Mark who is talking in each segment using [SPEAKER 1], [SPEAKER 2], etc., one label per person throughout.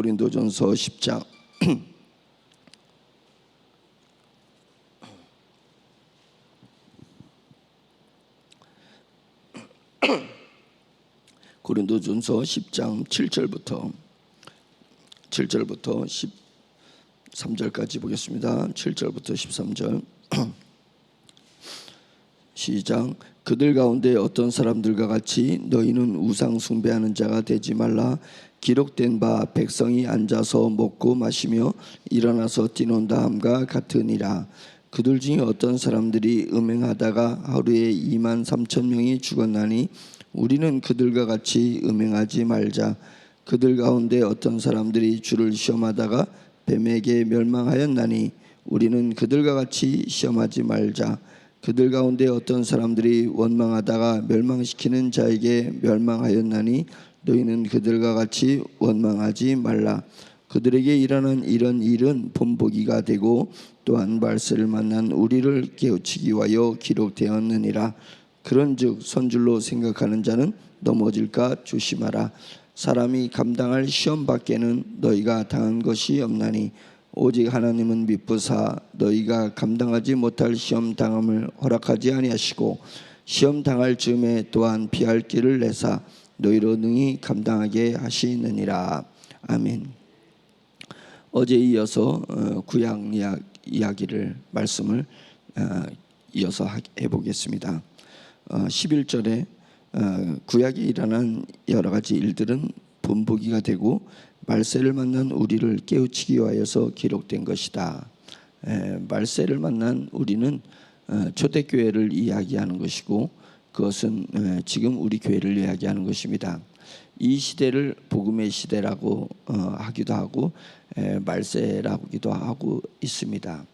[SPEAKER 1] 고린도전서 10장 고린도전서 10장 7절부터 13절까지 보겠습니다. 7절부터 13절 시작. 그들 가운데 어떤 사람들과 같이 너희는 우상 숭배하는 자가 되지 말라. 기록된 바 백성이 앉아서 먹고 마시며 일어나서 뛰논다 함과 같으니라. 그들 중에 어떤 사람들이 음행하다가 하루에 23,000명이 죽었나니 우리는 그들과 같이 음행하지 말자. 그들 가운데 어떤 사람들이 주를 시험하다가 뱀에게 멸망하였나니 우리는 그들과 같이 시험하지 말자. 그들 가운데 어떤 사람들이 원망하다가 멸망시키는 자에게 멸망하였나니 너희는 그들과 같이 원망하지 말라. 그들에게 일어난 이런 일은 본보기가 되고 또한 말세를 만난 우리를 깨우치기 위하여 기록되었느니라. 그런즉 선줄로 생각하는 자는 넘어질까 조심하라. 사람이 감당할 시험 밖에는 너희가 당한 것이 없나니 오직 하나님은 미쁘사 너희가 감당하지 못할 시험 당함을 허락하지 아니하시고 시험 당할 즈음에 또한 피할 길을 내사 너희로 능히 감당하게 하시느니라. 아멘. 어제 이어서 구약 이야기를 말씀을 이어서 해보겠습니다. 11절에 구약에 일어난 여러 가지 일들은 본보기가 되고 말세를 만난 우리를 깨우치기 위하여서 기록된 것이다. 말세를 만난 우리는 초대교회를 이야기하는 것이고 그것은 지금 우리 교회를 이야기하는 것입니다. 이 시대를 복음의 시대라고 하기도 하고 말세라고도 하고 있습니다.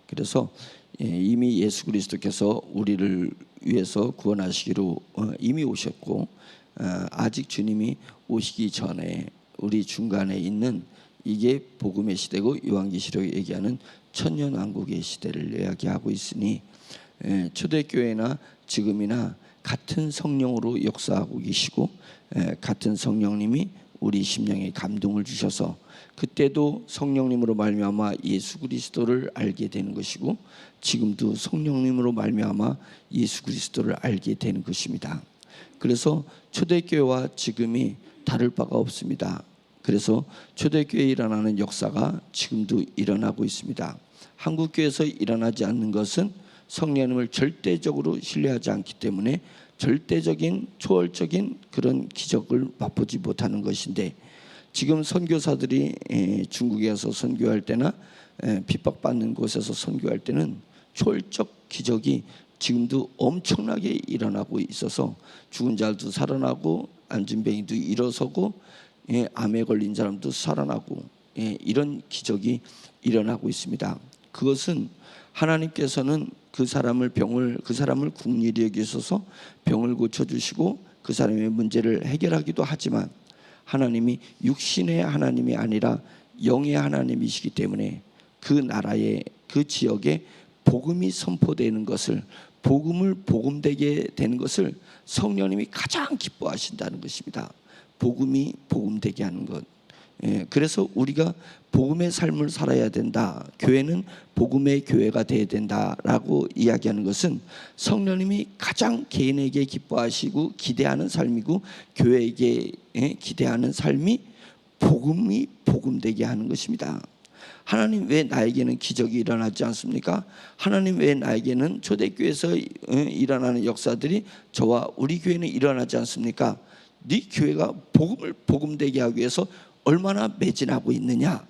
[SPEAKER 1] 그래서 이미 예수 그리스도께서 우리를 위해서 구원하시기로 이미 오셨고 아직 주님이 오시기 전에 우리 중간에 있는 이게 복음의 시대고 요한계시록에 얘기하는 천년왕국의 시대를 이야기하고 있으니 초대교회나 지금이나 같은 성령으로 역사하고 계시고 같은 성령님이 우리 심령에 감동을 주셔서 그때도 성령님으로 말미암아 예수 그리스도를 알게 되는 것이고 지금도 성령님으로 말미암아 예수 그리스도를 알게 되는 것입니다. 그래서 초대교회와 지금이 다를 바가 없습니다. 그래서 초대교회에 일어나는 역사가 지금도 일어나고 있습니다. 한국교회에서 일어나지 않는 것은 성령님을 절대적으로 신뢰하지 않기 때문에 절대적인 초월적인 그런 기적을 맛보지 못하는 것인데 지금 선교사들이 중국에 가서 선교할 때나 핍박받는 곳에서 선교할 때는 초월적 기적이 지금도 엄청나게 일어나고 있어서 죽은 자도 살아나고 안진뱅이도 일어서고 암에 걸린 사람도 살아나고 이런 기적이 일어나고 있습니다. 그것은 하나님께서는 그 사람을 긍휼히 여기셔서 병을 고쳐주시고 그 사람의 문제를 해결하기도 하지만 하나님이 육신의 하나님이 아니라 영의 하나님이시기 때문에 그 나라에 그 지역에 복음이 선포되는 것을 복음을 복음되게 되는 것을 성령님이 가장 기뻐하신다는 것입니다. 복음이 복음되게 하는 것. 그래서 우리가 복음의 삶을 살아야 된다. 교회는 복음의 교회가 되어야 된다라고 이야기하는 것은 성령님이 가장 개인에게 기뻐하시고 기대하는 삶이고 교회에게 기대하는 삶이 복음이 복음되게 하는 것입니다. 하나님 왜 나에게는 기적이 일어나지 않습니까? 하나님 왜 나에게는 초대교회에서 일어나는 역사들이 저와 우리 교회는 일어나지 않습니까? 네 교회가 복음을 복음되게 하기 위해서 얼마나 매진하고 있느냐?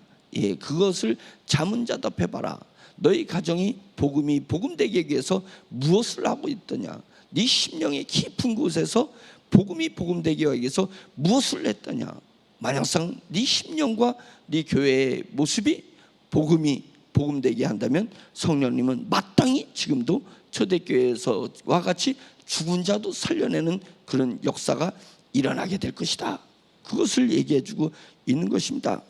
[SPEAKER 1] 그것을 자문자답해봐라. 너희 가정이 복음이 복음되게 하기 위해서 무엇을 하고 있더냐? 네 심령의 깊은 곳에서 복음이 복음되게 하기 위해서 무엇을 했더냐? 만약상 네 심령과 네 교회의 모습이 복음이 복음되게 한다면 성령님은 마땅히 지금도 초대교회에서와 같이 죽은 자도 살려내는 그런 역사가 일어나게 될 것이다. 그것을 얘기해주고 있는 것입니다.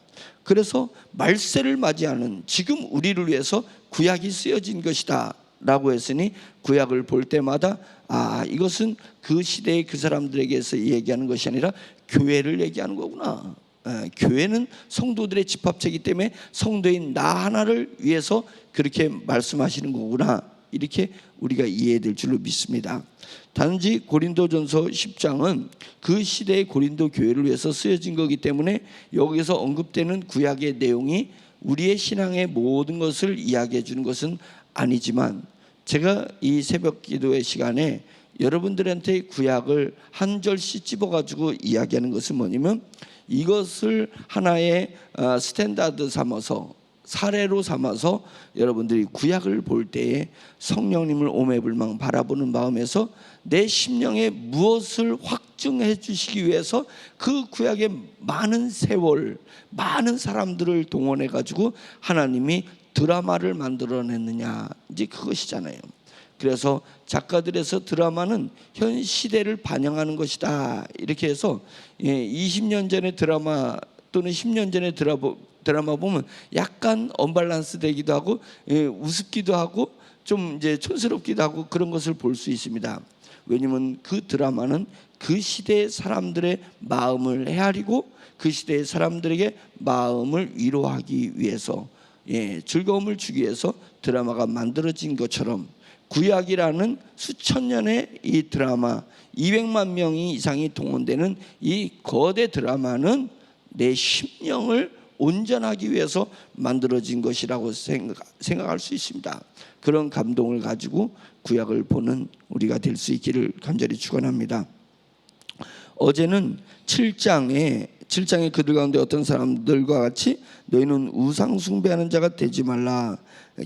[SPEAKER 1] 그래서 말세를 맞이하는 지금 우리를 위해서 구약이 쓰여진 것이다 라고 했으니 구약을 볼 때마다 이것은 그 시대의 그 사람들에게서 얘기하는 것이 아니라 교회를 얘기하는 거구나. 교회는 성도들의 집합체이기 때문에 성도인 나 하나를 위해서 그렇게 말씀하시는 거구나, 이렇게 우리가 이해될 줄로 믿습니다. 단지 고린도전서 10장은 그 시대의 고린도 교회를 위해서 쓰여진 거기 때문에 여기서 언급되는 구약의 내용이 우리의 신앙의 모든 것을 이야기해 주는 것은 아니지만, 제가 이 새벽 기도의 시간에 여러분들한테 구약을 한 절씩 집어가지고 이야기하는 것은 뭐냐면, 이것을 하나의 스탠다드 삼아서, 사례로 삼아서 여러분들이 구약을 볼 때에 성령님을 오매불망 바라보는 마음에서 내 심령에 무엇을 확증해 주시기 위해서 그 구약의 많은 세월, 많은 사람들을 동원해 가지고 하나님이 드라마를 만들어냈느냐, 이제 그것이잖아요. 그래서 작가들에서 드라마는 현 시대를 반영하는 것이다, 이렇게 해서 20년 전의 드라마 또는 10년 전의 드라마 보면 약간 언밸런스 되기도 하고 우습기도 하고 좀 이제 촌스럽기도 하고 그런 것을 볼 수 있습니다. 왜냐하면 그 드라마는 그 시대의 사람들의 마음을 헤아리고 그 시대의 사람들에게 마음을 위로하기 위해서, 즐거움을 주기 위해서 드라마가 만들어진 것처럼, 구약이라는 수천 년의 이 드라마, 200만 명이 이상이 동원되는 이 거대 드라마는 내 심령을 온전하기 위해서 만들어진 것이라고 생각할 수 있습니다. 그런 감동을 가지고 구약을 보는 우리가 될 수 있기를 간절히 축원합니다. 어제는 7장에 그들 가운데 어떤 사람들과 같이 너희는 우상 숭배하는 자가 되지 말라,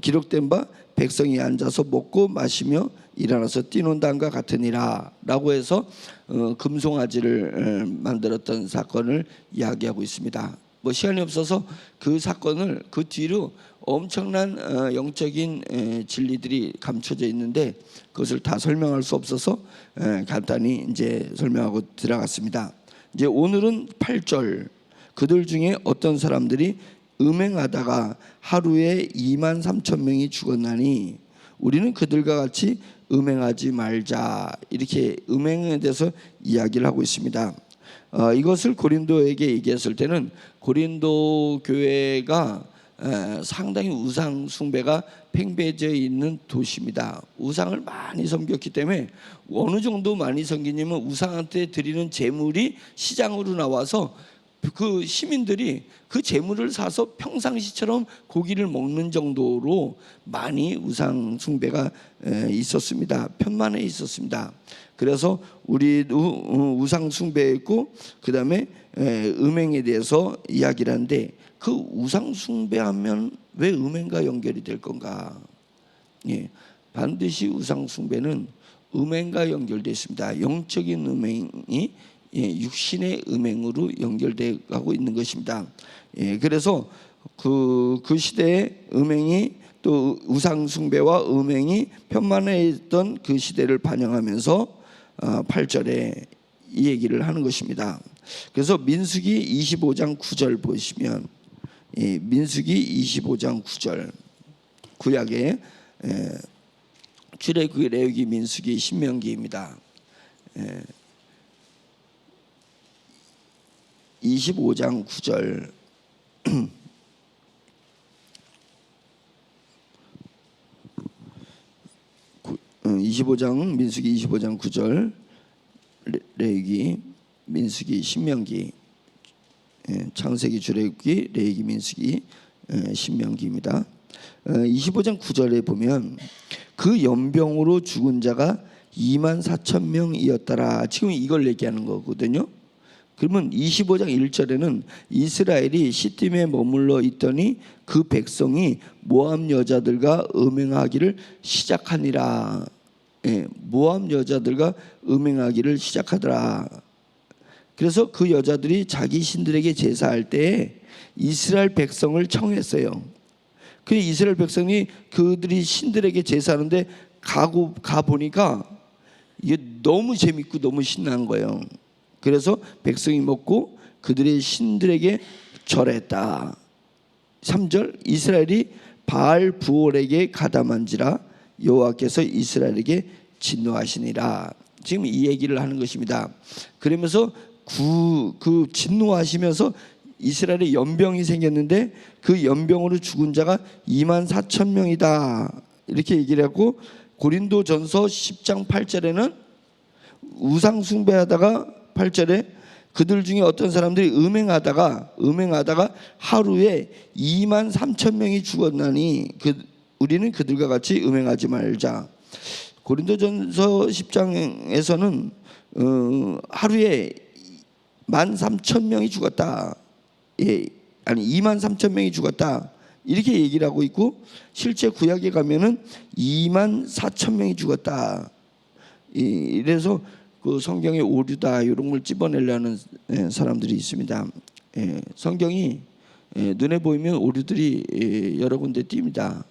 [SPEAKER 1] 기록된 바 백성이 앉아서 먹고 마시며 일어나서 뛰논단과 같으니라 라고 해서 금송아지를 만들었던 사건을 이야기하고 있습니다. 시간이 없어서 그 사건을 그 뒤로 엄청난 영적인 진리들이 감춰져 있는데 그것을 다 설명할 수 없어서 간단히 이제 설명하고 들어갔습니다. 이제 오늘은 8절, 그들 중에 어떤 사람들이 음행하다가 하루에 23,000명이 죽었나니 우리는 그들과 같이 음행하지 말자, 이렇게 음행에 대해서 이야기를 하고 있습니다. 이것을 고린도에게 얘기했을 때는 고린도 교회가 상당히 우상 숭배가 팽배해져 있는 도시입니다. 우상을 많이 섬겼기 때문에 어느 정도 많이 섬기냐면 우상한테 드리는 제물이 시장으로 나와서 그 시민들이 그 제물을 사서 평상시처럼 고기를 먹는 정도로 많이 우상 숭배가 있었습니다. 편만해 있었습니다. 그래서 우리도 우상 숭배했고 그 다음에 음행에 대해서 이야기를 하는데, 그 우상 숭배하면 왜 음행과 연결이 될 건가? 반드시 우상 숭배는 음행과 연결되어 있습니다. 영적인 음행이 육신의 음행으로 연결되어 가고 있는 것입니다. 그래서 그 시대의 음행이, 또 우상 숭배와 음행이 편만해있던 그 시대를 반영하면서 8절에 이 얘기를 하는 것입니다. 그래서 민수기 25장 9절 보시면, 민수기 25장 9절, 구약의 출애굽기, 레위기, 민수기, 신명기입니다. 25장 9절 민수기 25장 9절, 레위기, 민수기, 신명기, 창세기, 출애굽기, 레위기, 민수기, 신명기입니다. 25장 9절에 보면 그 연병으로 죽은 자가 24,000명이었더라. 지금 이걸 얘기하는 거거든요. 그러면 25장 1절에는 이스라엘이 시딤에 머물러 있더니 그 백성이 모압 여자들과 음행하기를 시작하니라. 모압 여자들과 음행하기를 시작하더라. 그래서 그 여자들이 자기 신들에게 제사할 때에 이스라엘 백성을 청했어요. 그 이스라엘 백성이 그들이 신들에게 제사하는데 가 보니까 이게 너무 재밌고 너무 신난 거예요. 그래서 백성이 먹고 그들의 신들에게 절했다. 3절, 이스라엘이 바알 부올에게 가담한지라 여호와께서 이스라엘에게 진노하시니라. 지금 이 얘기를 하는 것입니다. 그러면서 그 진노하시면서 이스라엘에 연병이 생겼는데 그 연병으로 죽은 자가 24,000명이다 이렇게 얘기를 하고, 고린도전서 10장 8절에는 우상 숭배하다가 8절에 그들 중에 어떤 사람들이 음행하다가 하루에 23,000명이 죽었나니 우리는 그들과 같이 음행하지 말자. 고린도전서 10장에서는 하루에 13,000명이 죽었다. 예, 아니 23,000명이 죽었다 이렇게 얘기를 하고 있고, 실제 구약에 가면은 24,000명이 죽었다. 이래서 그 성경에 오류다 이런 걸 집어내려는 사람들이 있습니다. 성경이 눈에 보이면 오류들이 여러 군데 띕니다.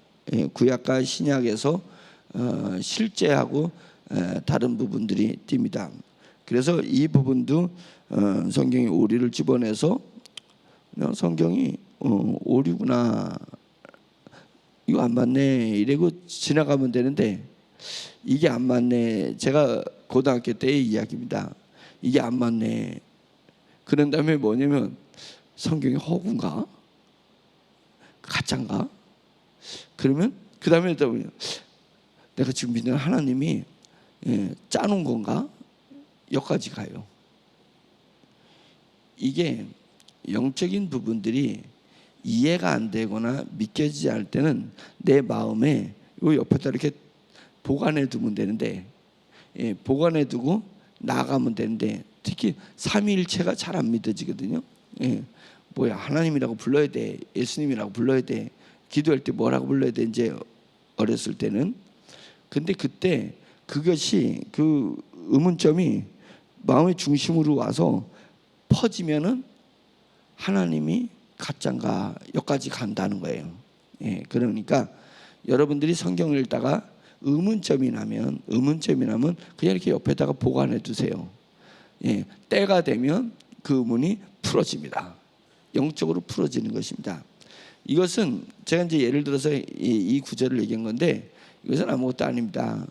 [SPEAKER 1] 구약과 신약에서 실제하고 다른 부분들이 띕니다. 그래서 이 부분도 성경이 오류를 집어내서 성경이 오류구나, 이거 안 맞네 이러고 지나가면 되는데, 이게 안 맞네. 제가 고등학교 때의 이야기입니다. 이게 안 맞네. 그런 다음에 뭐냐면 성경이 허구인가? 가짜인가? 그러면 그 다음에 내가 지금 믿는 하나님이 짜놓은 건가? 여기까지 가요. 이게 영적인 부분들이 이해가 안 되거나 믿겨지지 않을 때는 내 마음에 이 옆에다 이렇게 보관해 두면 되는데, 보관해 두고 나가면 되는데, 특히 삼위일체가 잘 안 믿어지거든요. 뭐야, 하나님이라고 불러야 돼, 예수님이라고 불러야 돼, 기도할 때 뭐라고 불러야 돼, 이제 어렸을 때는. 근데 그때 그것이 그 의문점이 마음의 중심으로 와서 퍼지면은 하나님이 가짜인가 여기까지 간다는 거예요. 그러니까 여러분들이 성경을 읽다가 의문점이 나면 그냥 이렇게 옆에다가 보관해 두세요. 때가 되면 그 의문이 풀어집니다. 영적으로 풀어지는 것입니다. 이것은 제가 이제 예를 들어서 이 구절을 얘기한 건데, 이것은 아무것도 아닙니다.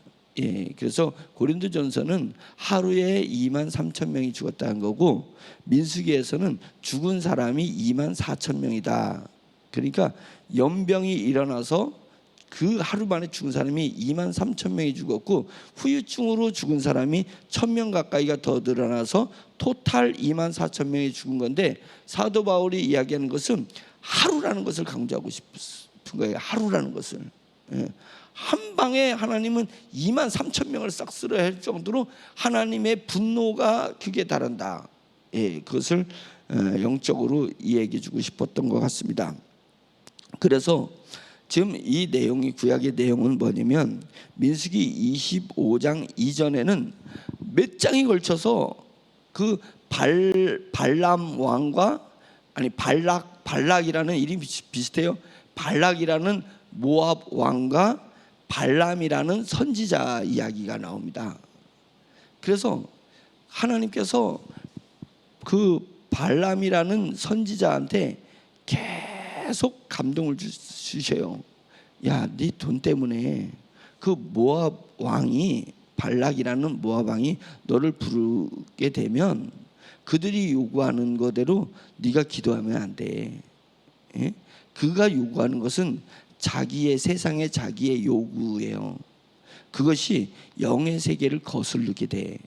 [SPEAKER 1] 그래서 고린도전서는 하루에 23,000명이 죽었다는 거고, 민수기에서는 죽은 사람이 24,000명이다. 그러니까 연병이 일어나서 그 하루 만에 죽은 사람이 23,000명이 죽었고, 후유증으로 죽은 사람이 1,000명 가까이가 더 늘어나서 토탈 24,000명이 죽은 건데, 사도 바울이 이야기하는 것은 하루라는 것을 강조하고 싶은 거예요. 하루라는 것을. 한 방에 하나님은 23,000명을 싹 쓸어야 할 정도로 하나님의 분노가 극에 달한다. 그것을 영적으로 이야기해 주고 싶었던 것 같습니다. 그래서 지금 이 내용이, 구약의 내용은 뭐냐면, 민수기 25장 이전에는 몇 장이 걸쳐서 그 발람 왕과, 아니 발락이라는 이름이 비슷해요. 발락이라는 모압 왕과 발람이라는 선지자 이야기가 나옵니다. 그래서 하나님께서 그 발람이라는 선지자한테 계속 감동을 주셔요. 야, 네 돈 때문에 그 모압 왕이, 발락이라는 모압 왕이 너를 부르게 되면 그들이 요구하는 거대로 네가 기도하면 안 돼. 그가 요구하는 것은 자기의, 세상의 자기의 요구예요. 그것이 영의 세계를 거스르게 돼.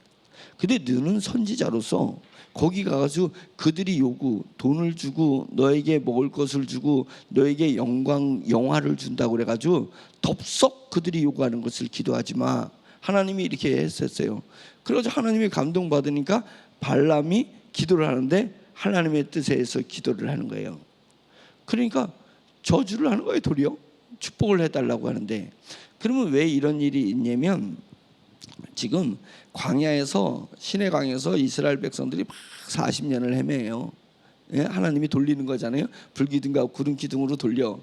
[SPEAKER 1] 근데 너는 선지자로서 거기 가가지고 그들이 요구, 돈을 주고 너에게 먹을 것을 주고 너에게 영화를 준다고 그래가지고 덥석 그들이 요구하는 것을 기도하지 마. 하나님이 이렇게 했었어요. 그래가지고 하나님이 감동받으니까 발람이 기도를 하는데 하나님의 뜻에 의해서 기도를 하는 거예요. 그러니까 저주를 하는 거예요. 도리어 축복을 해달라고 하는데, 그러면 왜 이런 일이 있냐면, 지금 광야에서, 시내 광야에서 이스라엘 백성들이 막 40년을 헤매요. 하나님이 돌리는 거잖아요. 불기둥과 구름 기둥으로 돌려.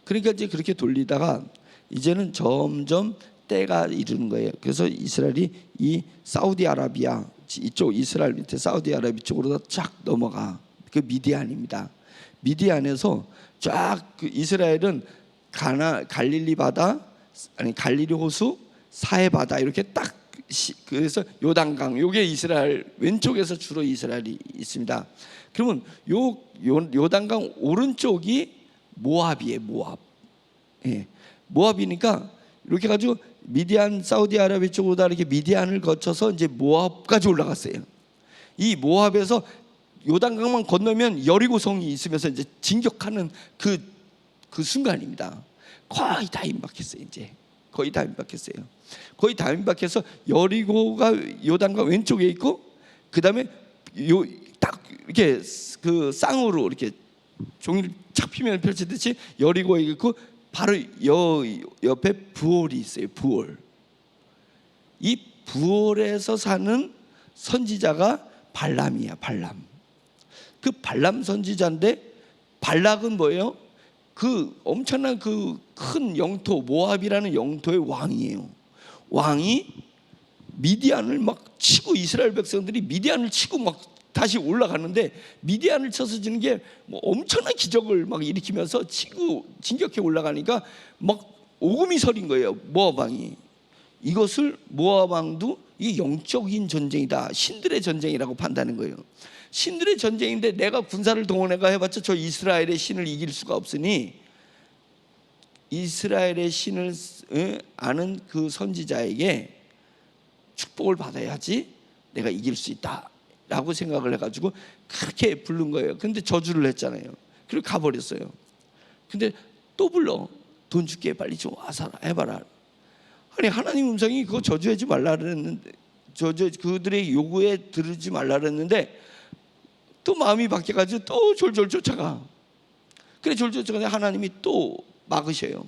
[SPEAKER 1] 그러니까 이제 그렇게 돌리다가 이제는 점점 때가 이르는 거예요. 그래서 이스라엘이 이 사우디아라비아 이쪽, 이스라엘 밑에 사우디아라비아 쪽으로 쫙 넘어가. 그 미디안입니다. 미디안에서 쫙 그 이스라엘은 갈릴리 바다, 아니 갈릴리 호수, 사해 바다 이렇게 딱 그래서 요단강, 요게 이스라엘 왼쪽에서 주로 이스라엘이 있습니다. 그러면 요단강 오른쪽이 모압이에요. 모압. 예. 모압이니까 이렇게 가지고 미디안, 사우디아라비아 쪽으로 다 이렇게 미디안을 거쳐서 이제 모압까지 올라갔어요. 이 모압에서 요단강만 건너면 여리고성이 있으면서 이제 진격하는 그 순간입니다. 거의 다 임박했어요. 이제 거의 다 임박했어요. 거의 다 임박해서 여리고가 요단강 왼쪽에 있고, 그 다음에 딱 이렇게 그 쌍으로 이렇게 종이를 착 피면 펼치듯이 여리고에 있고, 바로 옆에 부올이 있어요. 부올. 이 부올에서 사는 선지자가 발람이야. 발람. 그 발람 선지자인데, 발락은 뭐예요? 그 엄청난 그 큰 영토 모압이라는 영토의 왕이에요. 왕이 미디안을 막 치고, 이스라엘 백성들이 미디안을 치고 막 다시 올라가는데, 미디안을 쳐서 지는 게 뭐 엄청난 기적을 막 일으키면서 치고 진격해 올라가니까 막 오금이 서린 거예요. 모압 왕이. 이것을 모압 왕도 이 영적인 전쟁이다, 신들의 전쟁이라고 판단하는 거예요. 신들의 전쟁인데 내가 군사를 동원해가 해봤자 저 이스라엘의 신을 이길 수가 없으니, 이스라엘의 신을 아는 그 선지자에게 축복을 받아야지 내가 이길 수 있다 라고 생각을 해가지고 그렇게 부른 거예요. 근데 저주를 했잖아요. 그리고 가버렸어요. 근데 또 불러. 돈 줄게, 빨리 좀 와서 해봐라. 아니, 하나님 음성이 그거 저주하지 말라 그랬는데, 그들의 요구에 들으지 말라 그랬는데 또 마음이 바뀌어가지고 또 졸졸 쫓아가. 그래 졸졸 쫓아가는데 하나님이 또 막으셔요.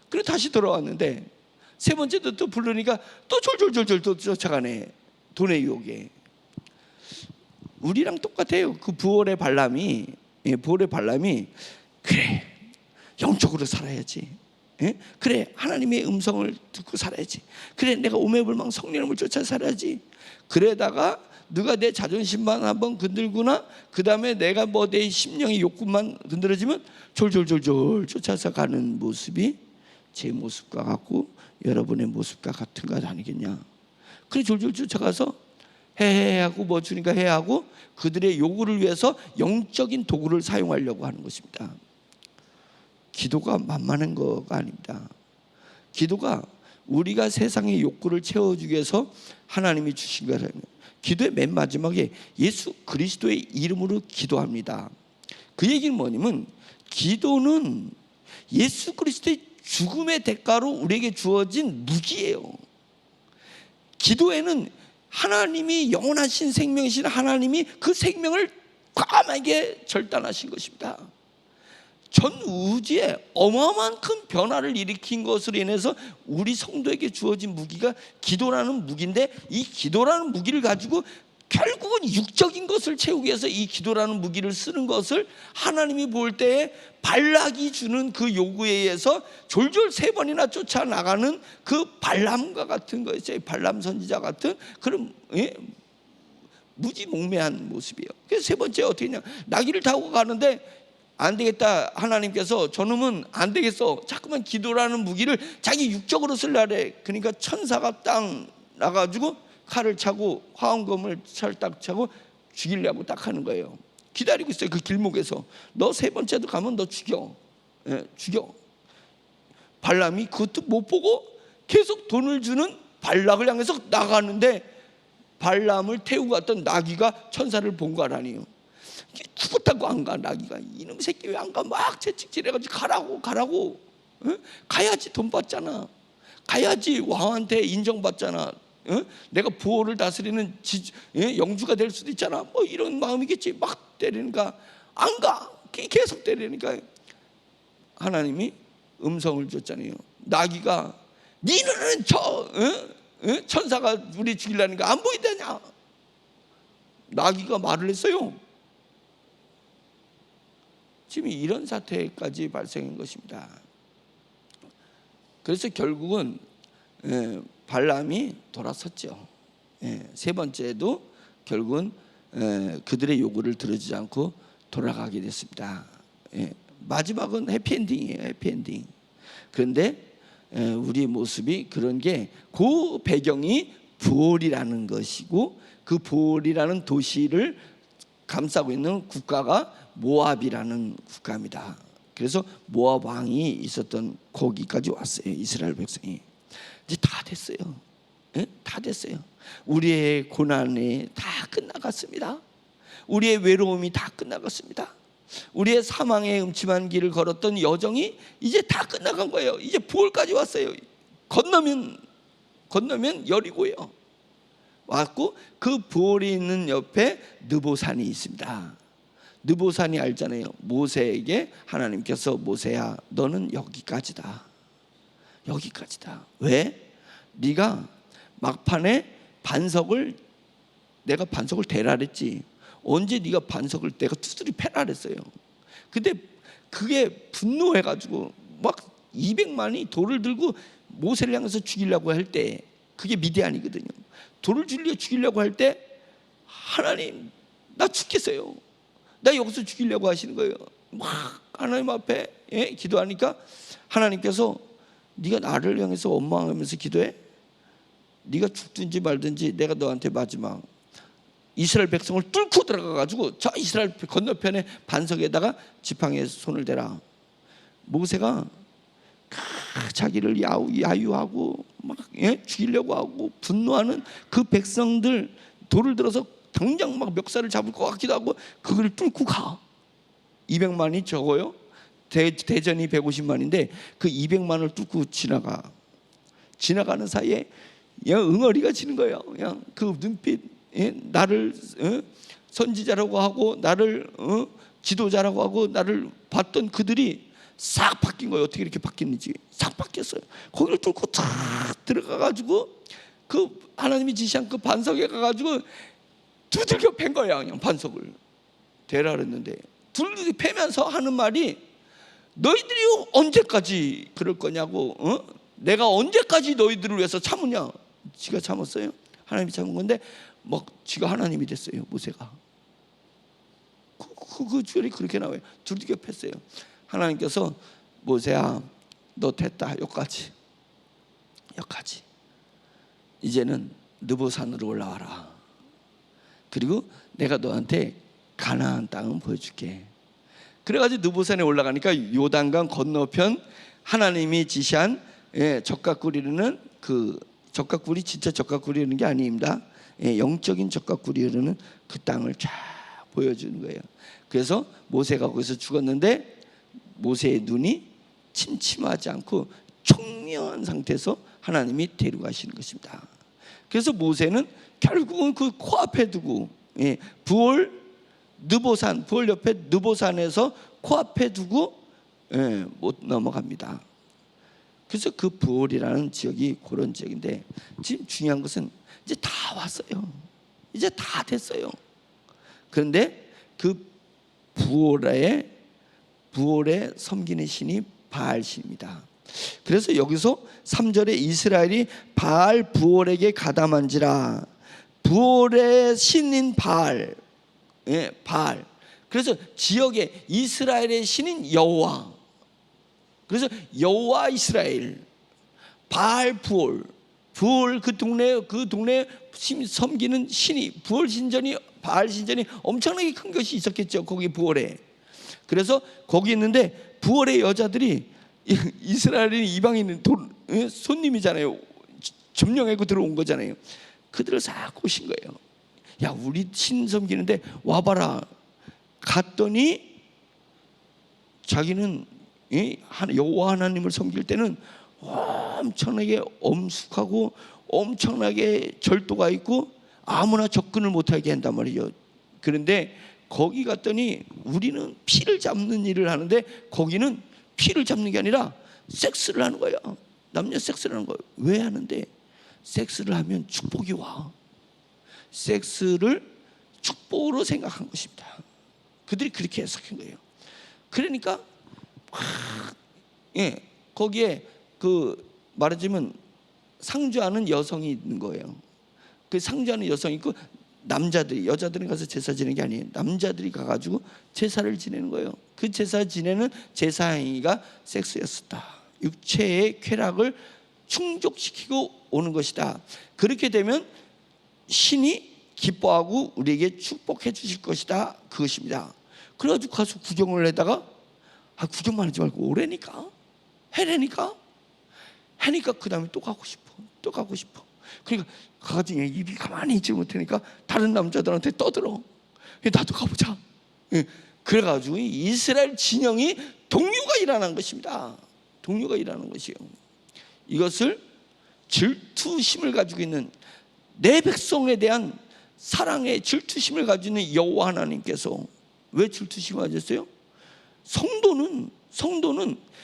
[SPEAKER 1] 그래 다시 돌아왔는데 세 번째도 또 부르니까 또 졸졸졸졸 또 쫓아가네. 돈의 유혹에. 우리랑 똑같아요. 그 부올의 발람이, 부올의 발람이 그래 영적으로 살아야지. 그래 하나님의 음성을 듣고 살아야지. 그래 내가 오매불망 성령을 쫓아 살아야지. 그러다가 너가 내 자존심만 한번 건들구나, 그 다음에 내가 뭐 내 심령의 욕구만 건드려지면 졸졸졸졸 쫓아서 가는 모습이 제 모습과 같고 여러분의 모습과 같은 것 아니겠냐. 그래 졸졸 쫓아가서 해하고 뭐 주니까 해하고 그들의 요구를 위해서 영적인 도구를 사용하려고 하는 것입니다. 기도가 만만한 거가 아닙니다. 기도가 우리가 세상의 욕구를 채워주기 위해서 하나님이 주신 거라는 거예요. 기도의 맨 마지막에 예수 그리스도의 이름으로 기도합니다. 그 얘기는 뭐냐면, 기도는 예수 그리스도의 죽음의 대가로 우리에게 주어진 무기예요. 기도에는 하나님이 영원하신 생명이신 하나님이 그 생명을 과감하게 절단하신 것입니다. 전 우주에 어마어마한 큰 변화를 일으킨 것으로 인해서 우리 성도에게 주어진 무기가 기도라는 무기인데, 이 기도라는 무기를 가지고 결국은 육적인 것을 채우기 위해서 이 기도라는 무기를 쓰는 것을 하나님이 볼 때에 발락이 주는 그 요구에 의해서 졸졸 3번이나 쫓아나가는 그 발람과 같은 거였어요. 발람 선지자 같은 그런 무지몽매한 모습이에요. 그래서 세 번째 어떻게 했냐, 나귀를 타고 가는데 안 되겠다. 하나님께서 저놈은 안 되겠어. 자꾸만 기도라는 무기를 자기 육적으로 쓰려래. 그러니까 천사가 딱 나가지고 칼을 차고 화엄검을 딱 차고 죽이려고 딱 하는 거예요. 기다리고 있어요. 그 길목에서. 너 세 번째도 가면 너 죽여. 죽여. 발람이 그것도 못 보고 계속 돈을 주는 발락을 향해서 나가는데, 발람을 태우고 갔던 나귀가 천사를 본 거 아니에요. 죽었다고 안 가. 나귀가 이놈 새끼 왜 안 가? 막 채찍질해가지고 가라고. 가야지, 돈 받잖아. 가야지 왕한테 인정받잖아. 내가 부호를 다스리는 영주가 될 수도 있잖아. 뭐 이런 마음이겠지. 막 때리니까 안 가. 계속 때리니까 하나님이 음성을 줬잖아요. 나귀가 니는 천사가 우리 죽이려니까 안 보이다냐. 나귀가 말을 했어요. 지금 이런 사태까지 발생한 것입니다. 그래서 결국은 발람이 돌아섰죠. 세 번째도 결국은 그들의 요구를 들어주지 않고 돌아가게 됐습니다. 마지막은 해피엔딩이에요. 해피엔딩. 그런데 우리 모습이 그런 게 그 배경이 부올이라는 것이고, 그 부올이라는 도시를 감싸고 있는 국가가 모압이라는 국가입니다. 그래서 모압 왕이 있었던 거기까지 왔어요. 이스라엘 백성이. 이제 다 됐어요. 예? 다 됐어요. 우리의 고난이 다 끝나갔습니다. 우리의 외로움이 다 끝나갔습니다. 우리의 사망의 음침한 길을 걸었던 여정이 이제 다 끝나간 거예요. 이제 부올까지 왔어요. 건너면 여리고요. 왔고, 그 부올이 있는 옆에 느보산이 있습니다. 느보산이 알잖아요. 모세에게 하나님께서 모세야, 너는 여기까지다. 여기까지다. 왜? 네가 막판에 내가 반석을 대라 그랬지. 언제 네가 반석을 내가 두드리 패라 그랬어요. 근데 그게 분노해가지고 막 200만이 돌을 들고 모세를 향해서 죽이려고 할 때, 그게 미디안이거든요. 돌을 죽이려고 할 때, 하나님 나 죽겠어요. 나 여기서 죽이려고 하시는 거예요. 막 하나님 앞에 기도하니까 하나님께서 네가 나를 향해서 원망하면서 기도해. 네가 죽든지 말든지 내가 너한테 마지막 이스라엘 백성을 뚫고 들어가가지고 저 이스라엘 건너편에 반석에다가 지팡이에 손을 대라. 모세가 자기를 야유하고 막 죽이려고 하고 분노하는 그 백성들, 돌을 들어서 당장 막 멱살을 잡을 것 같기도 하고 그걸 뚫고 가. 200만이 적어요. 대전이 150만인데 그 200만을 뚫고 지나가는 사이에 응어리가 지는 거예요. 그냥 그 눈빛, 나를 선지자라고 하고 나를 지도자라고 하고 나를 봤던 그들이 싹 바뀐 거예요. 어떻게 이렇게 바뀌는지 싹 바뀌었어요. 거기를 뚫고 탁 들어가가지고 그 하나님이 지시한 그 반석에 가가지고 두들겨 팬 거야. 그냥 반석을 대라 그랬는데 두들겨 패면서 하는 말이, 너희들이 언제까지 그럴 거냐고, 내가 언제까지 너희들을 위해서 참으냐. 지가 참았어요. 하나님이 참은 건데 막 지가 하나님이 됐어요. 모세가. 그 줄이 그렇게 나와요. 두들겨 팼어요. 하나님께서 모세야, 너 됐다. 여기까지. 이제는 느보산으로 올라와라. 그리고 내가 너한테 가나안 땅은 보여줄게. 그래가지고 느보산에 올라가니까 요단강 건너편 하나님이 지시한 젓가꾸리는 그 젓가꾸리, 진짜 젓가꾸리 흐르는 게 아닙니다. 영적인 젓가꾸리 흐르는 그 땅을 쫙 보여주는 거예요. 그래서 모세가 거기서 죽었는데 모세의 눈이 침침하지 않고 총명한 상태에서 하나님이 데려가시는 것입니다. 그래서 모세는 결국은 그 코앞에 두고 부올 옆에 느보산에서 코앞에 두고 못 넘어갑니다. 그래서 그 부올이라는 지역이 그런 지역인데, 지금 중요한 것은 이제 다 왔어요. 이제 다 됐어요. 그런데 그 부올에 섬기는 신이 바알신입니다. 그래서 여기서 3절에 이스라엘이 바알 부올에게 가담한지라. 부올의 신인 바알. 바알. 그래서 지역에 이스라엘의 신인 여호와. 그래서 여호와 이스라엘, 바알 부올 그 동네 섬기는 신이, 부올 신전이, 바알 신전이 엄청나게 큰 것이 있었겠죠. 거기 부올에. 그래서 거기 있는데 부올의 여자들이 이스라엘이 이방인 손님이잖아요. 점령하고 들어온 거잖아요. 그들을 싹 오신 거예요. 야, 우리 신 섬기는데 와봐라. 갔더니 자기는 여호와 하나님을 섬길 때는 엄청나게 엄숙하고 엄청나게 절도가 있고 아무나 접근을 못하게 한단 말이죠. 그런데 거기 갔더니 우리는 피를 잡는 일을 하는데 거기는 피를 잡는 게 아니라 섹스를 하는 거예요. 남녀 섹스를 하는 거예요. 왜 하는데? 섹스를 하면 축복이 와. 섹스를 축복으로 생각한 것입니다. 그들이 그렇게 해석한 거예요. 그러니까 거기에 그 말하자면 상주하는 여성이 있는 거예요. 그 상주하는 여성이 있고 남자들이, 여자들은 가서 제사 지내는 게 아니에요. 남자들이 가가지고 제사를 지내는 거예요. 그 제사 지내는 제사 행위가 섹스였었다. 육체의 쾌락을 충족시키고 오는 것이다. 그렇게 되면 신이 기뻐하고 우리에게 축복해 주실 것이다, 그것입니다. 그래가지고 가서 구경을 해다가 구경만 하지 말고 오래니까, 해내니까 그 다음에 또 가고 싶어. 그러니까 가가지고 입이 가만히 있지 못하니까 다른 남자들한테 떠들어. 나도 가보자. 그래가지고 이스라엘 진영이 동요가 일어난 것입니다. 동요가 일어난 것이에요. 이것을 질투심을 가지고 있는, 내 백성에 대한 사랑의 질투심을 가지고 있는 여호와 하나님께서 왜 질투심을 가졌어요? 성도는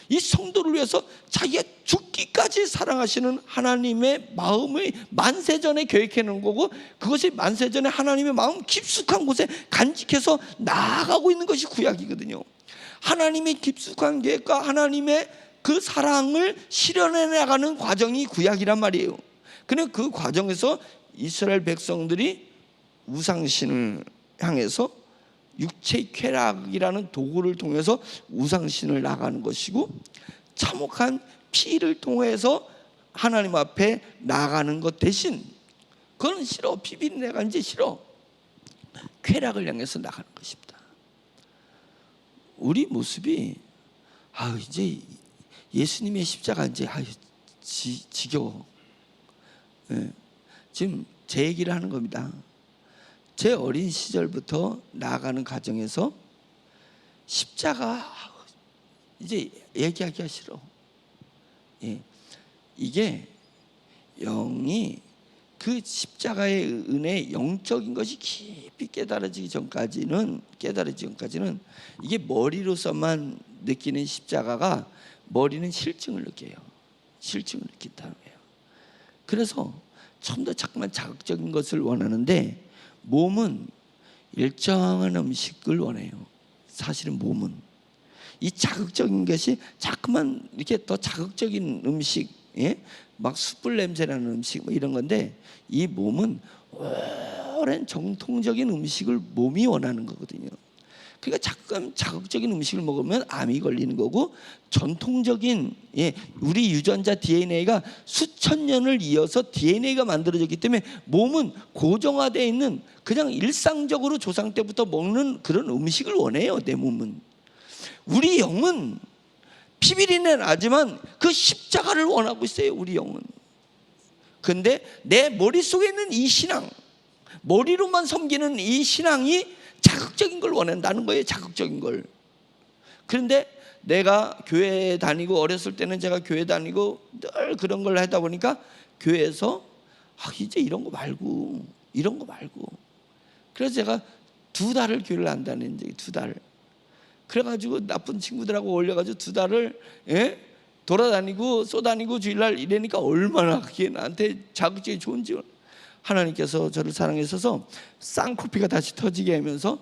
[SPEAKER 1] 이 성도를 위해서 자기가 죽기까지 사랑하시는 하나님의 마음을 만세전에 계획해 놓은 거고, 그것이 만세전에 하나님의 마음 깊숙한 곳에 간직해서 나아가고 있는 것이 구약이거든요. 하나님의 깊숙한 계획과 하나님의 그 사랑을 실현해 나가는 과정이 구약이란 말이에요. 그런데 그 과정에서 이스라엘 백성들이 우상신을 향해서 육체의 쾌락이라는 도구를 통해서 우상신을 나가는 것이고, 참혹한 피를 통해서 하나님 앞에 나가는 것 대신, 그건 싫어, 피비린내가 이제 싫어, 쾌락을 향해서 나가는 것입니다. 우리 모습이 이제 예수님의 십자가 이제 지겨워. 지금 제 얘기를 하는 겁니다. 제 어린 시절부터 나아가는 과정에서 십자가 이제 얘기하기가 싫어. 이게 영이 그 십자가의 은혜, 영적인 것이 깊이 깨달아지기 전까지는 이게 머리로서만 느끼는 십자가가, 머리는 실증을 느껴요. 실증을 느낀다는 거예요. 그래서 좀 더 자꾸만 자극적인 것을 원하는데, 몸은 일정한 음식을 원해요. 사실은 몸은 이 자극적인 것이 자꾸만 이렇게 더 자극적인 음식, 막 숯불 냄새 나는 음식 뭐 이런 건데, 이 몸은 오랜 정통적인 음식을 몸이 원하는 거거든요. 그러니까 자꾸 자극적인 음식을 먹으면 암이 걸리는 거고, 전통적인 우리 유전자 DNA가 수천 년을 이어서 DNA가 만들어졌기 때문에 몸은 고정화되어 있는, 그냥 일상적으로 조상 때부터 먹는 그런 음식을 원해요. 내 몸은. 우리 영은 피비린내 나지만 그 십자가를 원하고 있어요. 우리 영은. 근데 내 머릿속에 있는 이 신앙, 머리로만 섬기는 이 신앙이 자극적인 걸 원한다는 거예요. 자극적인 걸. 그런데 내가 교회 다니고, 어렸을 때는 제가 교회 다니고 늘 그런 걸 하다 보니까 교회에서 이제 이런 거 말고. 그래서 제가 2달을 교회를 안 다녔는데, 2달. 그래가지고 나쁜 친구들하고 어울려가지고 2달을 돌아다니고 쏘다니고 주일날 이러니까 얼마나 그게 나한테 자극적이 좋은지. 하나님께서 저를 사랑하셔서 쌍코피가 다시 터지게 하면서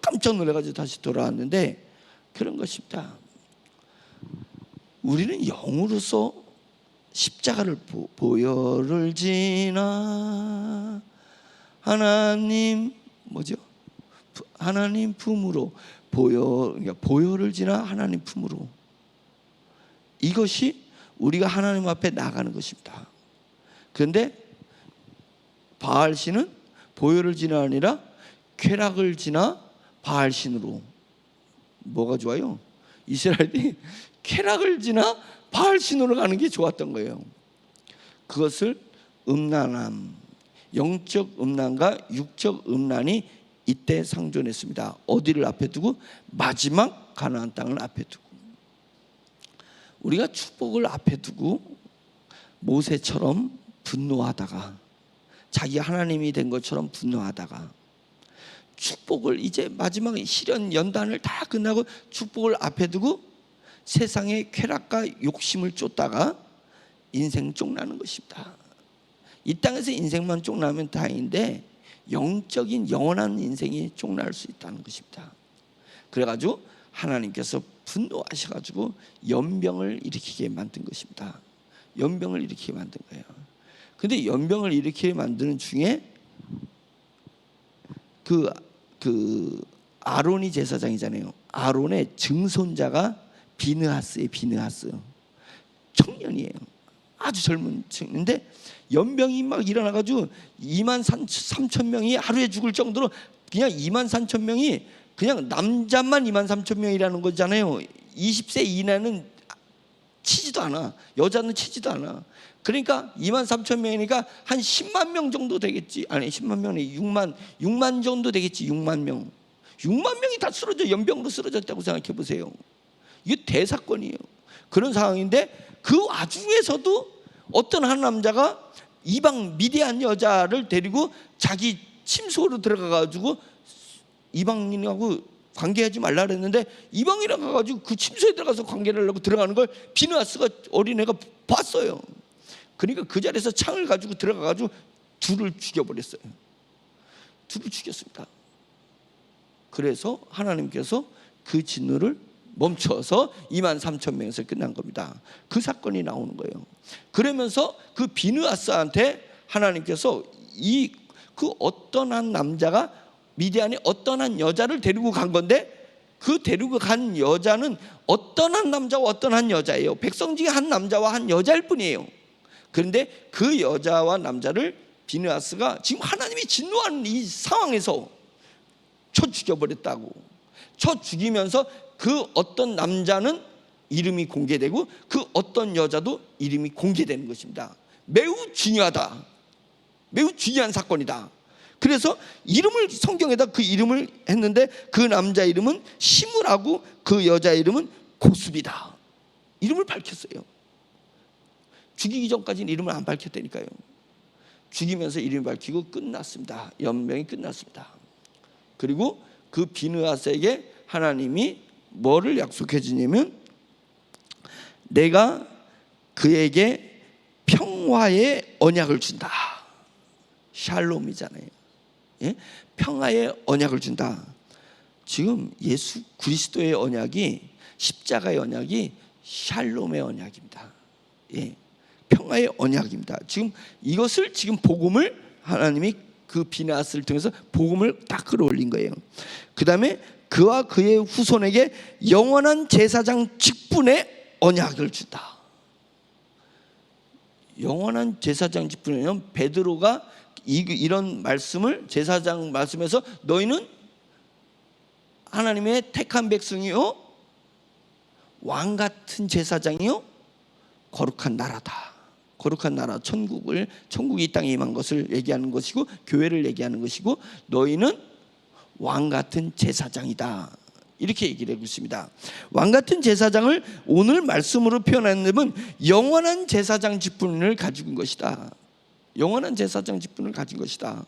[SPEAKER 1] 깜짝 놀라가지고 다시 돌아왔는데, 그런 것입니다. 우리는 영으로서 십자가를 보혈을 지나 하나님 하나님 품으로, 그러니까 보혈을 지나 하나님 품으로, 이것이 우리가 하나님 앞에 나가는 것입니다. 그런데 바알신은 보혈을 지나 아니라 쾌락을 지나 바알신으로. 뭐가 좋아요? 이스라엘이 쾌락을 지나 바알신으로 가는 게 좋았던 거예요. 그것을 음란함, 영적 음란과 육적 음란이 이때 상존했습니다. 어디를 앞에 두고? 마지막 가나안 땅을 앞에 두고. 우리가 축복을 앞에 두고 모세처럼 분노하다가, 자기 하나님이 된 것처럼 분노하다가, 축복을 이제 마지막에 실현 연단을 다 끝나고 축복을 앞에 두고 세상의 쾌락과 욕심을 쫓다가 인생 쫑나는 것입니다. 이 땅에서 인생만 쫑나면 다행인데, 영적인 영원한 인생이 쫑날 수 있다는 것입니다. 그래가지고 하나님께서 분노하셔가지고 연병을 일으키게 만든 것입니다. 연병을 일으키게 만든 거예요. 근데 연병을 일으키게 만드는 중에 그 아론이 제사장이잖아요. 아론의 증손자가 비느하스예요. 비느하스 청년이에요. 아주 젊은 층인데 연병이 막 일어나가지고 2만 3천 명이 하루에 죽을 정도로, 그냥 2만 3천 명이 그냥 남자만 2만 3천 명이라는 거잖아요. 20세 이내는 치지도 않아. 여자는 치지도 않아. 그러니까 2만 3천 명이니까 한 10만 명 정도 되겠지. 아니 10만 명이 6만 정도 되겠지. 6만 명. 6만 명이 다 쓰러져, 연병으로 쓰러졌다고 생각해 보세요. 이게 대사건이에요. 그런 상황인데 그 와중에서도 어떤 한 남자가 이방 미디안 여자를 데리고 자기 침소로 들어가 가지고 이방인하고 관계하지 말라 그랬는데, 이방인이랑 가가지고 그 침소에 들어가서 관계를 하려고 들어가는 걸 비느하스가 어린애가 봤어요. 그러니까 그 자리에서 창을 가지고 들어가가지고 둘을 죽여버렸어요. 둘을 죽였습니다. 그래서 하나님께서 그 진노를 멈춰서 2만 3천 명에서 끝난 겁니다. 그 사건이 나오는 거예요. 그러면서 그 비느하스한테 하나님께서 그 어떤 한 남자가 미디안이 어떤 한 여자를 데리고 간 건데, 그 데리고 간 여자는 어떤 한 남자와 어떤 한 여자예요. 백성 중에 한 남자와 한 여자일 뿐이에요. 그런데 그 여자와 남자를 비느하스가 지금 하나님이 진노하는 이 상황에서 쳐 죽여버렸다고. 쳐 죽이면서 그 어떤 남자는 이름이 공개되고 그 어떤 여자도 이름이 공개되는 것입니다. 매우 중요하다. 매우 중요한 사건이다. 그래서 이름을 성경에다 그 이름을 했는데, 그 남자 이름은 시므라고 그 여자 이름은 고수비다. 이름을 밝혔어요. 죽이기 전까지는 이름을 안 밝혔다니까요. 죽이면서 이름을 밝히고 끝났습니다. 연명이 끝났습니다. 그리고 그 비느하스에게 하나님이 뭐를 약속해 주냐면, 내가 그에게 평화의 언약을 준다. 샬롬이잖아요. 예? 평화의 언약을 준다. 지금 예수 그리스도의 언약이, 십자가의 언약이 샬롬의 언약입니다. 예. 평화의 언약입니다. 지금 이것을, 지금 복음을 하나님이 그 비느하스를 통해서 복음을 딱 끌어올린 거예요. 그 다음에 그와 그의 후손에게 영원한 제사장 직분의 언약을 준다. 영원한 제사장 직분은 베드로가 이런 말씀을, 제사장 말씀에서 너희는 하나님의 택한 백성이요, 왕 같은 제사장이요, 거룩한 나라다. 거룩한 나라, 천국이 이 땅에 임한 것을 얘기하는 것이고, 교회를 얘기하는 것이고, 너희는 왕 같은 제사장이다. 이렇게 얘기를 하고 있습니다. 왕 같은 제사장을 오늘 말씀으로 표현하는 영원한 제사장 직분을 가지고 있는 것이다. 영원한 제사장 직분을 가진 것이다.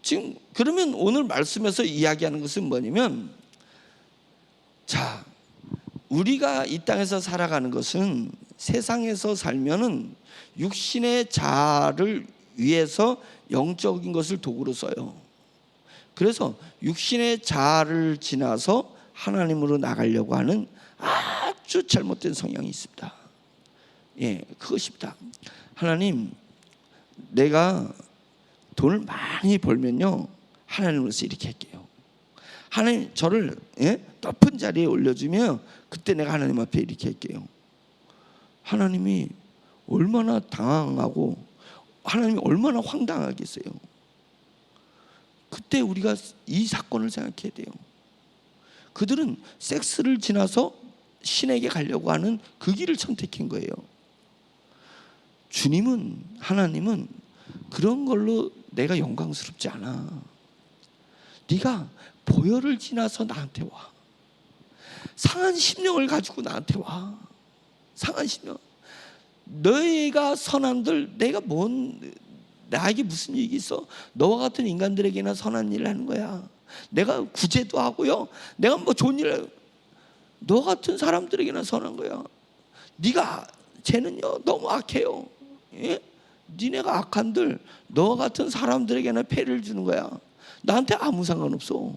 [SPEAKER 1] 지금 그러면 오늘 말씀에서 이야기하는 것은 뭐냐면, 자, 우리가 이 땅에서 살아가는 것은, 세상에서 살면은 육신의 자아를 위해서 영적인 것을 도구로 써요. 그래서 육신의 자아를 지나서 하나님으로 나가려고 하는 아주 잘못된 성향이 있습니다. 예, 그것입니다. 하나님, 내가 돈을 많이 벌면요, 하나님으로서 이렇게 할게요. 하나님 저를 높은 자리에 올려주면 그때 내가 하나님 앞에 이렇게 할게요. 하나님이 얼마나 당황하고 하나님이 얼마나 황당하겠어요. 그때 우리가 이 사건을 생각해야 돼요. 그들은 섹스를 지나서 신에게 가려고 하는 그 길을 선택한 거예요. 주님은, 하나님은 그런 걸로 내가 영광스럽지 않아. 네가 보혈을 지나서 나한테 와. 상한 심령을 가지고 나한테 와. 상한 심령. 너희가 선한들, 내가 나에게 무슨 일이 있어? 너와 같은 인간들에게나 선한 일을 하는 거야. 내가 구제도 하고요, 내가 뭐 좋은 일을, 너 같은 사람들에게나 선한 거야. 쟤는요 너무 악해요. 예? 니네가 악한들 너 같은 사람들에게나 폐를 주는 거야. 나한테 아무 상관없어.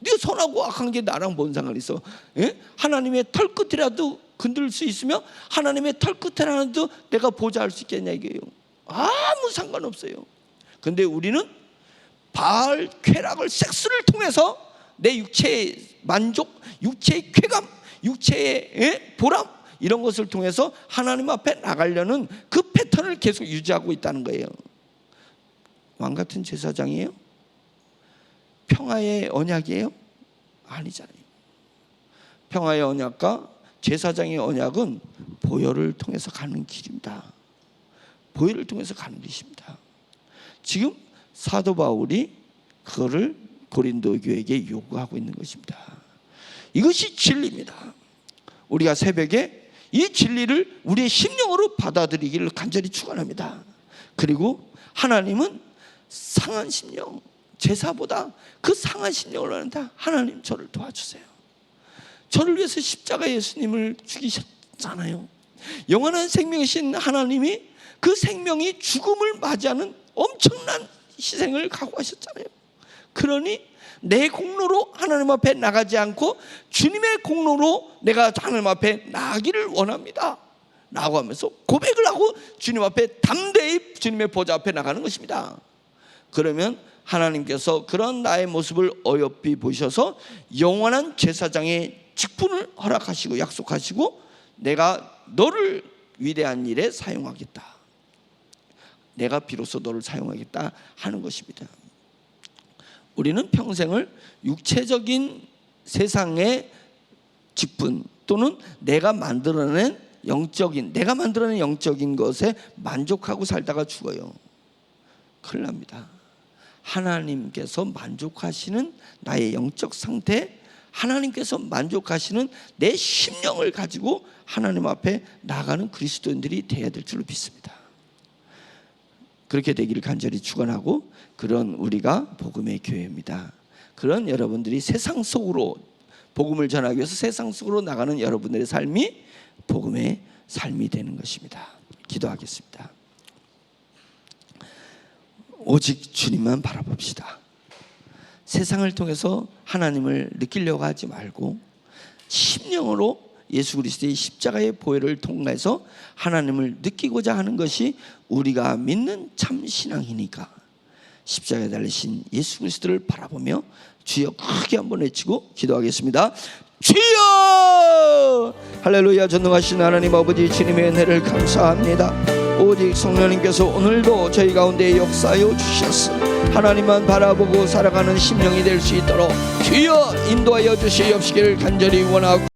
[SPEAKER 1] 네가 선하고 악한 게 나랑 뭔 상관 있어? 예? 하나님의 털끝이라도 건들 수 있으며 하나님의 털끝이라도 내가 보좌할 수 있겠냐 이게요. 아무 상관없어요. 근데 우리는 바알, 쾌락을, 섹스를 통해서 내 육체의 만족, 육체의 쾌감, 육체의 보람, 이런 것을 통해서 하나님 앞에 나가려는 그 패턴을 계속 유지하고 있다는 거예요. 왕 같은 제사장이에요? 평화의 언약이에요? 아니잖아요. 평화의 언약과 제사장의 언약은 보혈을 통해서 가는 길입니다. 보혈을 통해서 가는 길입니다. 지금 사도 바울이 그거를 고린도 교회에게 요구하고 있는 것입니다. 이것이 진리입니다. 우리가 새벽에 이 진리를 우리의 심령으로 받아들이기를 간절히 축원합니다. 그리고 하나님은 상한 심령, 제사보다 그 상한 심령을 원한다. 하나님 저를 도와주세요. 저를 위해서 십자가 예수님을 죽이셨잖아요. 영원한 생명이신 하나님이 그 생명이 죽음을 맞이하는 엄청난 희생을 각오하셨잖아요. 그러니 내 공로로 하나님 앞에 나가지 않고 주님의 공로로 내가 하나님 앞에 나가기를 원합니다 라고 하면서 고백을 하고 주님 앞에 담대히 주님의 보좌 앞에 나가는 것입니다. 그러면 하나님께서 그런 나의 모습을 어여삐 보셔서 영원한 제사장의 직분을 허락하시고 약속하시고 내가 너를 위대한 일에 사용하겠다, 내가 비로소 너를 사용하겠다 하는 것입니다. 우리는 평생을 육체적인 세상의 직분 또는 내가 만들어낸 영적인 것에 만족하고 살다가 죽어요. 큰일 납니다. 하나님께서 만족하시는 나의 영적 상태, 하나님께서 만족하시는 내 심령을 가지고 하나님 앞에 나가는 그리스도인들이 되어야 될 줄로 믿습니다. 그렇게 되기를 간절히 축원하고, 그런 우리가 복음의 교회입니다. 그런 여러분들이 세상 속으로 복음을 전하기 위해서 세상 속으로 나가는 여러분들의 삶이 복음의 삶이 되는 것입니다. 기도하겠습니다. 오직 주님만 바라봅시다. 세상을 통해서 하나님을 느끼려고 하지 말고 심령으로 예수 그리스도의 십자가의 보혈을 통해서 하나님을 느끼고자 하는 것이 우리가 믿는 참 신앙이니까 십자가에 달리신 예수 그리스도를 바라보며 주여 크게 한번 외치고 기도하겠습니다. 주여! 할렐루야. 전능하신 하나님 아버지, 주님의 은혜를 감사합니다. 오직 성령님께서 오늘도 저희 가운데 역사하여 주셨으 하나님만 바라보고 살아가는 심령이 될 수 있도록 주여 인도하여 주시옵시기를 간절히 원하고